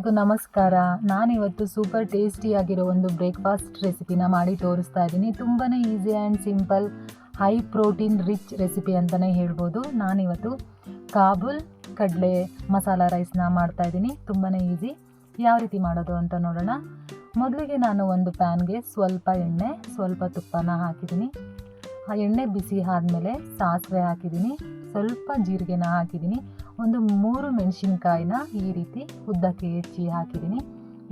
ಎಲ್ರಿಗೂ ನಮಸ್ಕಾರ. ನಾನಿವತ್ತು ಸೂಪರ್ ಟೇಸ್ಟಿಯಾಗಿರೋ ಒಂದು ಬ್ರೇಕ್ಫಾಸ್ಟ್ ರೆಸಿಪಿನ ಮಾಡಿ ತೋರಿಸ್ತಾ ಇದ್ದೀನಿ. ತುಂಬಾ easy and simple, high protein rich recipe ಅಂತಲೇ ಹೇಳ್ಬೋದು. ನಾನಿವತ್ತು ಕಾಬೂಲ್ ಕಡಲೆ ಮಸಾಲ ರೈಸ್ನ ಮಾಡ್ತಾಯಿದ್ದೀನಿ. ತುಂಬಾ ಈಸಿ. ಯಾವ ರೀತಿ ಮಾಡೋದು ಅಂತ ನೋಡೋಣ. ಮೊದಲಿಗೆ ನಾನು ಒಂದು ಪ್ಯಾನ್ಗೆ ಸ್ವಲ್ಪ ಎಣ್ಣೆ, ಸ್ವಲ್ಪ ತುಪ್ಪನ ಹಾಕಿದ್ದೀನಿ. ಆ ಎಣ್ಣೆ ಬಿಸಿ ಆದಮೇಲೆ ಸಾಸಿವೆ ಹಾಕಿದ್ದೀನಿ, ಸ್ವಲ್ಪ ಜೀರಿಗೆನ ಹಾಕಿದ್ದೀನಿ, ಒಂದು 3 ಮೆಣಸಿನ್ಕಾಯಿನ ಈ ರೀತಿ ಉದ್ದಕ್ಕೆ ಹೆಚ್ಚಿ ಹಾಕಿದ್ದೀನಿ,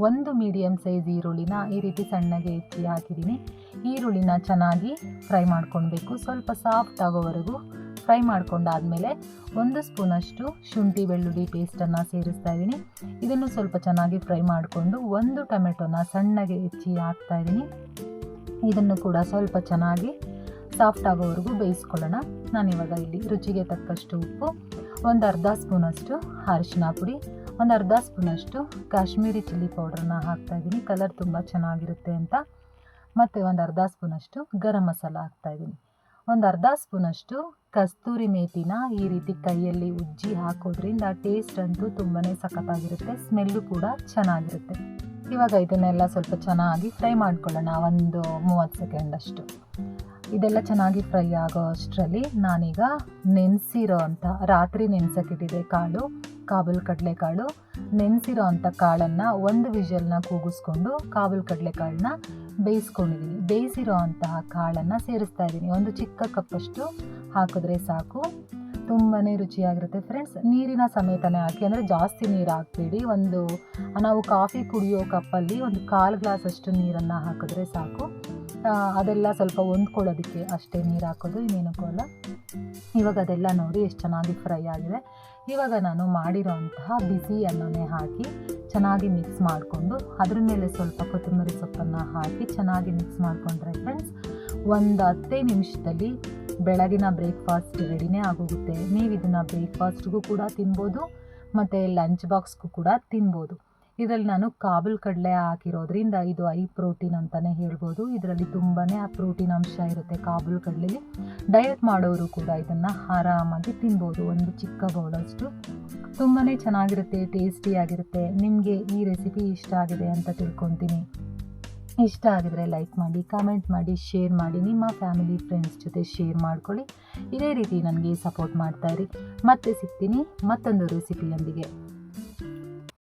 ಒಂದು ಮೀಡಿಯಮ್ ಸೈಜ್ ಈರುಳ್ಳಿನ ಈ ರೀತಿ ಸಣ್ಣಗೆ ಹೆಚ್ಚಿ ಹಾಕಿದ್ದೀನಿ. ಈರುಳ್ಳಿನ ಚೆನ್ನಾಗಿ ಫ್ರೈ ಮಾಡ್ಕೊಳ್ಬೇಕು. ಸ್ವಲ್ಪ ಸಾಫ್ಟ್ ಆಗೋವರೆಗೂ ಫ್ರೈ ಮಾಡ್ಕೊಂಡಾದಮೇಲೆ 1 ಸ್ಪೂನಷ್ಟು ಶುಂಠಿ ಬೆಳ್ಳುಳ್ಳಿ ಪೇಸ್ಟನ್ನು ಸೇರಿಸ್ತಾ ಇದ್ದೀನಿ. ಇದನ್ನು ಸ್ವಲ್ಪ ಚೆನ್ನಾಗಿ ಫ್ರೈ ಮಾಡಿಕೊಂಡು 1 ಟೊಮೆಟೊನ ಸಣ್ಣಗೆ ಹೆಚ್ಚಿ ಹಾಕ್ತಾಯಿದ್ದೀನಿ. ಇದನ್ನು ಕೂಡ ಸ್ವಲ್ಪ ಚೆನ್ನಾಗಿ ಸಾಫ್ಟ್ ಆಗೋವರೆಗೂ ಬೇಯಿಸ್ಕೊಳ್ಳೋಣ. ನಾನಿವಾಗ ಇಲ್ಲಿ ರುಚಿಗೆ ತಕ್ಕಷ್ಟು ಉಪ್ಪು, ಒಂದು ಅರ್ಧ ಸ್ಪೂನಷ್ಟು ಅರಿಶಿನ ಪುಡಿ, ಒಂದು ಅರ್ಧ ಸ್ಪೂನಷ್ಟು ಕಾಶ್ಮೀರಿ ಚಿಲ್ಲಿ ಪೌಡ್ರನ್ನ ಹಾಕ್ತಾಯಿದ್ದೀನಿ, ಕಲರ್ ತುಂಬ ಚೆನ್ನಾಗಿರುತ್ತೆ ಅಂತ. ಮತ್ತು ಒಂದು ಅರ್ಧ ಸ್ಪೂನಷ್ಟು ಗರಂ ಮಸಾಲ ಹಾಕ್ತಾಯಿದ್ದೀನಿ. ಒಂದು ಅರ್ಧ ಸ್ಪೂನಷ್ಟು ಕಸ್ತೂರಿ ಮೇಥಿನ ಈ ರೀತಿ ಕೈಯಲ್ಲಿ ಉಜ್ಜಿ ಹಾಕೋದ್ರಿಂದ ಟೇಸ್ಟ್ ಅಂತೂ ತುಂಬಾ ಸಖತ್ತಾಗಿರುತ್ತೆ, ಸ್ಮೆಲ್ಲು ಕೂಡ ಚೆನ್ನಾಗಿರುತ್ತೆ. ಇವಾಗ ಇದನ್ನೆಲ್ಲ ಸ್ವಲ್ಪ ಚೆನ್ನಾಗಿ ಫ್ರೈ ಮಾಡ್ಕೊಳ್ಳೋಣ, ಒಂದು 30 ಸೆಕೆಂಡ್ ಅಷ್ಟು. ಇದೆಲ್ಲ ಚೆನ್ನಾಗಿ ಫ್ರೈ ಆಗೋ ಅಷ್ಟರಲ್ಲಿ ನಾನೀಗ ನೆನೆಸಿರೋ ಅಂಥ, ರಾತ್ರಿ ನೆನೆಸೋಕ್ಕಿಟ್ಟಿದೆ ಕಾಳು, ಕಾಬೂಲ್ ಕಡಲೆಕಾಳು. ನೆನೆಸಿರೋ ಅಂಥ ಕಾಳನ್ನು 1 ವಿಷಲ್ನ ಕೂಗಿಸ್ಕೊಂಡು ಕಾಬೂಲ್ ಕಡಲೆಕಾಳನ್ನ ಬೇಯಿಸ್ಕೊಂಡಿದ್ದೀನಿ. ಬೇಯಿಸಿರೋ ಅಂತಹ ಕಾಳನ್ನು ಸೇರಿಸ್ತಾ ಇದ್ದೀನಿ. ಒಂದು ಚಿಕ್ಕ ಕಪ್ಪಷ್ಟು ಹಾಕಿದ್ರೆ ಸಾಕು, ತುಂಬಾ ರುಚಿಯಾಗಿರುತ್ತೆ ಫ್ರೆಂಡ್ಸ್. ನೀರಿನ ಸಮೇತನೇ ಹಾಕಿ, ಅಂದರೆ ಜಾಸ್ತಿ ನೀರು ಹಾಕಬೇಡಿ. ನಾವು ಕಾಫಿ ಕುಡಿಯೋ ಕಪ್ಪಲ್ಲಿ ಒಂದು 1/4 ಗ್ಲಾಸಷ್ಟು ನೀರನ್ನು ಹಾಕಿದ್ರೆ ಸಾಕು. ಅದೆಲ್ಲ ಸ್ವಲ್ಪ ಹೊಂದ್ಕೊಳ್ಳೋದಕ್ಕೆ ಅಷ್ಟೇ ನೀರು ಹಾಕೋದು, ಇನ್ನೇನಕ್ಕೂ ಅಲ್ಲ. ಇವಾಗ ಅದೆಲ್ಲ ನೋಡಿ ಎಷ್ಟು ಚೆನ್ನಾಗಿ ಫ್ರೈ ಆಗಿದೆ. ಇವಾಗ ನಾನು ಮಾಡಿರೋ ಅಂತಹ ಬಿಸಿ ಅನ್ನನೇ ಹಾಕಿ ಚೆನ್ನಾಗಿ ಮಿಕ್ಸ್ ಮಾಡಿಕೊಂಡು ಅದ್ರ ಮೇಲೆ ಸ್ವಲ್ಪ ಕೊತ್ತಂಬರಿ ಸೊಪ್ಪನ್ನು ಹಾಕಿ ಚೆನ್ನಾಗಿ ಮಿಕ್ಸ್ ಮಾಡಿಕೊಂಡ್ರೆ ಫ್ರೆಂಡ್ಸ್, ಒಂದು 15 ನಿಮಿಷದಲ್ಲಿ ಬೆಳಗಿನ ಬ್ರೇಕ್ಫಾಸ್ಟ್ ರೆಡಿನೇ ಆಗೋಗುತ್ತೆ. ನೀವು ಇದನ್ನು ಬ್ರೇಕ್ಫಾಸ್ಟ್ಗೂ ಕೂಡ ತಿನ್ಬೋದು ಮತ್ತು ಲಂಚ್ ಬಾಕ್ಸ್ಗೂ ಕೂಡ ತಿನ್ಬೋದು. ಇದರಲ್ಲಿ ನಾನು ಕಾಬೂಲ್ ಕಡಲೆ ಹಾಕಿರೋದ್ರಿಂದ ಇದು ಹೈ ಪ್ರೋಟೀನ್ ಅಂತಲೇ ಹೇಳ್ಬೋದು. ಇದರಲ್ಲಿ ತುಂಬಾ ಪ್ರೋಟೀನ್ ಅಂಶ ಇರುತ್ತೆ ಕಾಬೂಲ್ ಕಡಲೆಲಿ. ಡಯಟ್ ಮಾಡೋರು ಕೂಡ ಇದನ್ನು ಆರಾಮಾಗಿ ತಿನ್ಬೋದು, ಒಂದು ಚಿಕ್ಕ ಬೌಲಷ್ಟು. ತುಂಬಾ ಚೆನ್ನಾಗಿರುತ್ತೆ, ಟೇಸ್ಟಿಯಾಗಿರುತ್ತೆ. ನಿಮಗೆ ಈ ರೆಸಿಪಿ ಇಷ್ಟ ಆಗಿದೆ ಅಂತ ತಿಳ್ಕೊತೀನಿ. ಇಷ್ಟ ಆಗಿದರೆ ಲೈಕ್ ಮಾಡಿ, ಕಾಮೆಂಟ್ ಮಾಡಿ, ಶೇರ್ ಮಾಡಿ, ನಿಮ್ಮ ಫ್ಯಾಮಿಲಿ ಫ್ರೆಂಡ್ಸ್ ಜೊತೆ ಶೇರ್ ಮಾಡ್ಕೊಳ್ಳಿ. ಇದೇ ರೀತಿ ನನಗೆ ಸಪೋರ್ಟ್ ಮಾಡ್ತಾಯಿರಿ. ಮತ್ತೆ ಸಿಗ್ತೀನಿ ಮತ್ತೊಂದು ರೆಸಿಪಿಯೊಂದಿಗೆ.